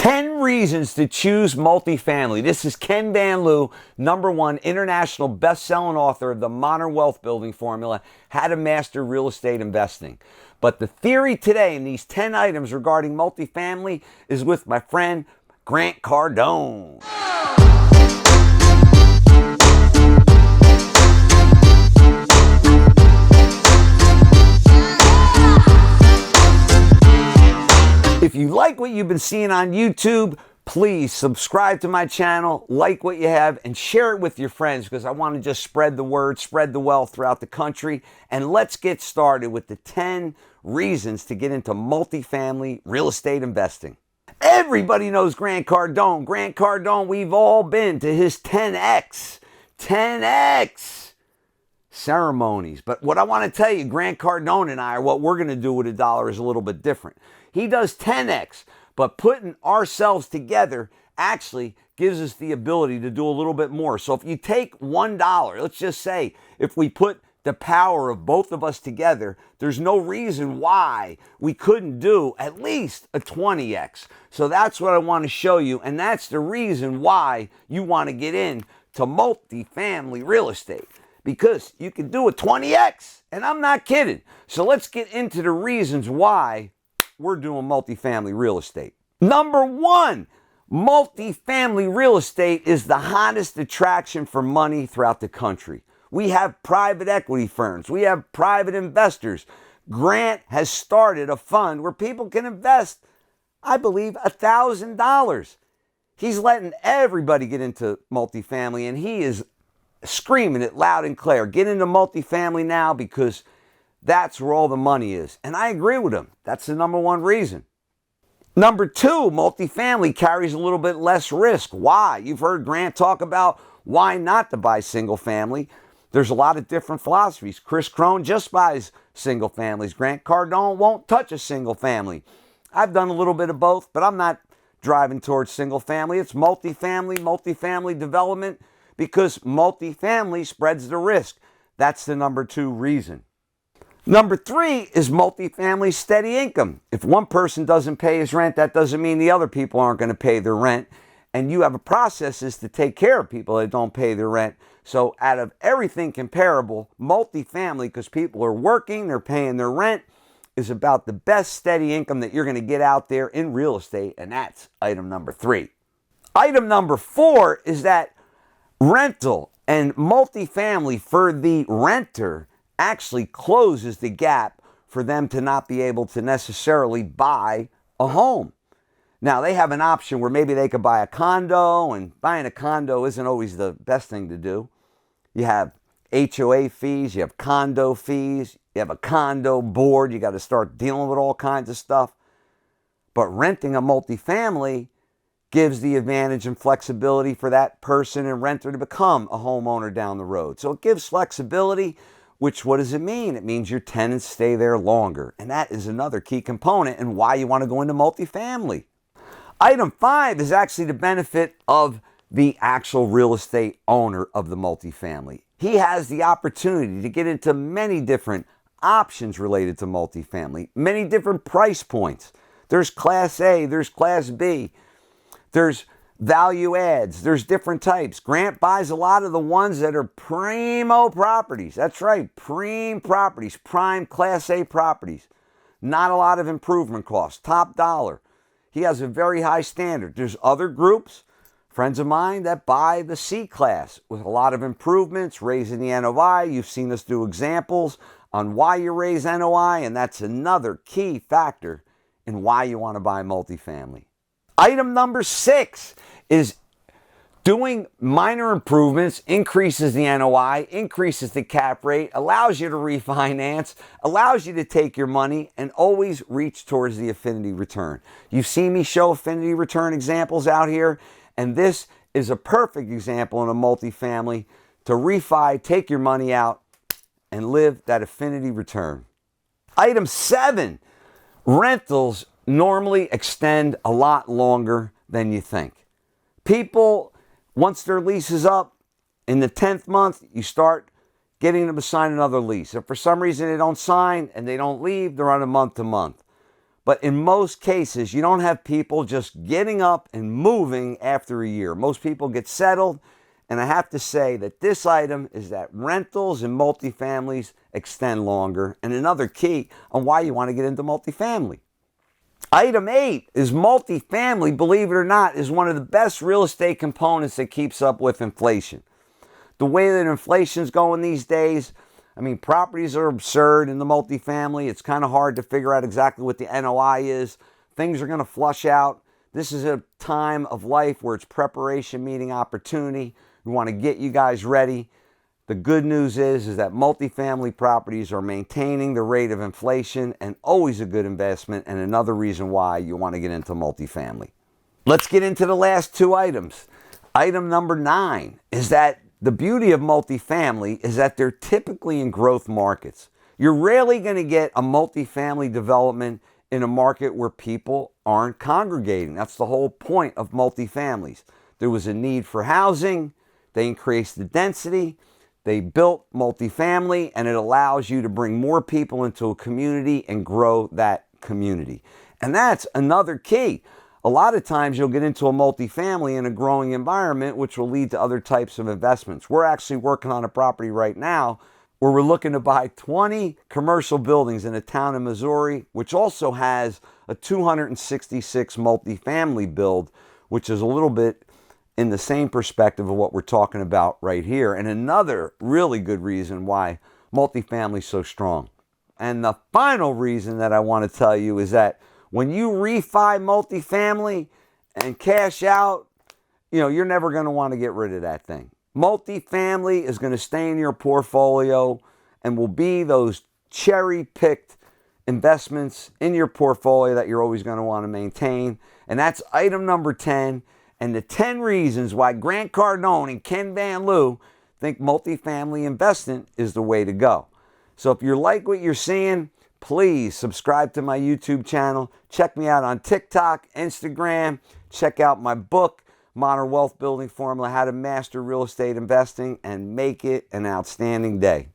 10 reasons to choose multifamily. This is Ken Van Liew, #1 international best-selling author of the Modern Wealth Building Formula, How to Master Real Estate Investing. But the theory today in these 10 items regarding multifamily is with my friend Grant Cardone. If you like what you've been seeing on YouTube, please subscribe to my channel, like what you have, and share it with your friends because I want to just spread the word, spread the wealth throughout the country. And let's get started with the 10 reasons to get into multifamily real estate investing. Everybody knows Grant Cardone. Grant Cardone, we've all been to his 10X ceremonies. But what I want to tell you, Grant Cardone and I, what we're going to do with $1 is a little bit different. He does 10X, but putting ourselves together actually gives us the ability to do a little bit more. So if you take $1, let's just say if we put the power of both of us together, there's no reason why we couldn't do at least a 20X. So that's what I want to show you, and that's the reason why you want to get into multifamily real estate, because you can do a 20X, and I'm not kidding. So let's get into the reasons why we're doing multifamily real estate. #1, multifamily real estate is the hottest attraction for money throughout the country. We have private equity firms. We have private investors. Grant has started a fund where people can invest, I believe, $1,000. He's letting everybody get into multifamily, and he is screaming it loud and clear. Get into multifamily now because that's where all the money is. And I agree with him. That's the #1 reason. #2, multifamily carries a little bit less risk. Why? You've heard Grant talk about why not to buy single family. There's a lot of different philosophies. Chris Crone just buys single families. Grant Cardone won't touch a single family. I've done a little bit of both, but I'm not driving towards single family. It's multifamily development, because multifamily spreads the risk. That's the #2 reason. #3 is multifamily steady income. If one person doesn't pay his rent, that doesn't mean the other people aren't going to pay their rent. And you have a processes to take care of people that don't pay their rent. So out of everything comparable, multifamily, because people are working, they're paying their rent, is about the best steady income that you're going to get out there in real estate. And that's item #3. Item #4 is that rental and multifamily for the renter actually closes the gap for them to not be able to necessarily buy a home. Now, they have an option where maybe they could buy a condo, and buying a condo isn't always the best thing to do. You have HOA fees, you have condo fees, you have a condo board, you got to start dealing with all kinds of stuff. But renting a multifamily gives the advantage and flexibility for that person and renter to become a homeowner down the road. So it gives flexibility, which, what does it mean? It means your tenants stay there longer. And that is another key component and why you want to go into multifamily. Item 5 is actually the benefit of the actual real estate owner of the multifamily. He has the opportunity to get into many different options related to multifamily, many different price points. There's Class A, there's Class B, there's value adds, there's different types. Grant buys a lot of the ones that are primo properties. That's right, prime properties, prime Class A properties. Not a lot of improvement costs, top dollar. He has a very high standard. There's other groups, friends of mine, that buy the C class with a lot of improvements, raising the NOI. You've seen us do examples on why you raise NOI, and that's another key factor in why you want to buy multifamily. Item #6 is doing minor improvements, increases the NOI, increases the cap rate, allows you to refinance, allows you to take your money and always reach towards the affinity return. You've seen me show affinity return examples out here, and this is a perfect example in a multifamily to refi, take your money out, and live that affinity return. Item 7, rentals normally extend a lot longer than you think. People, once their lease is up, in the 10th month, you start getting them to sign another lease. If for some reason they don't sign and they don't leave, they're on a month to month. But in most cases, you don't have people just getting up and moving after a year. Most people get settled. And I have to say that this item is that rentals and multifamilies extend longer. And another key on why you want to get into multifamily. Item 8 is multifamily, believe it or not, is one of the best real estate components that keeps up with inflation. The way that inflation's going these days, I mean, properties are absurd in the multifamily. It's kind of hard to figure out exactly what the NOI is. Things are going to flush out. This is a time of life where it's preparation meeting opportunity. We want to get you guys ready. The good news is that multifamily properties are maintaining the rate of inflation and always a good investment, and another reason why you want to get into multifamily. Let's get into the last two items. Item number 9 is that the beauty of multifamily is that they're typically in growth markets. You're rarely going to get a multifamily development in a market where people aren't congregating. That's the whole point of multifamilies. There was a need for housing. They increased the density. They built multifamily, and it allows you to bring more people into a community and grow that community. And that's another key. A lot of times you'll get into a multifamily in a growing environment, which will lead to other types of investments. We're actually working on a property right now where we're looking to buy 20 commercial buildings in a town in Missouri, which also has a 266 multifamily build, which is a little bit in the same perspective of what we're talking about right here. And another really good reason why multifamily is so strong. And the final reason that I want to tell you is that when you refi multifamily and cash out, you're never going to want to get rid of that thing. Multifamily is going to stay in your portfolio and will be those cherry-picked investments in your portfolio that you're always going to want to maintain. And that's item number 10. And the 10 reasons why Grant Cardone and Ken Van Liew think multifamily investment is the way to go. So if you like what you're seeing, please subscribe to my YouTube channel. Check me out on TikTok, Instagram. Check out my book, Modern Wealth Building Formula, How to Master Real Estate Investing and Make It an Outstanding Day.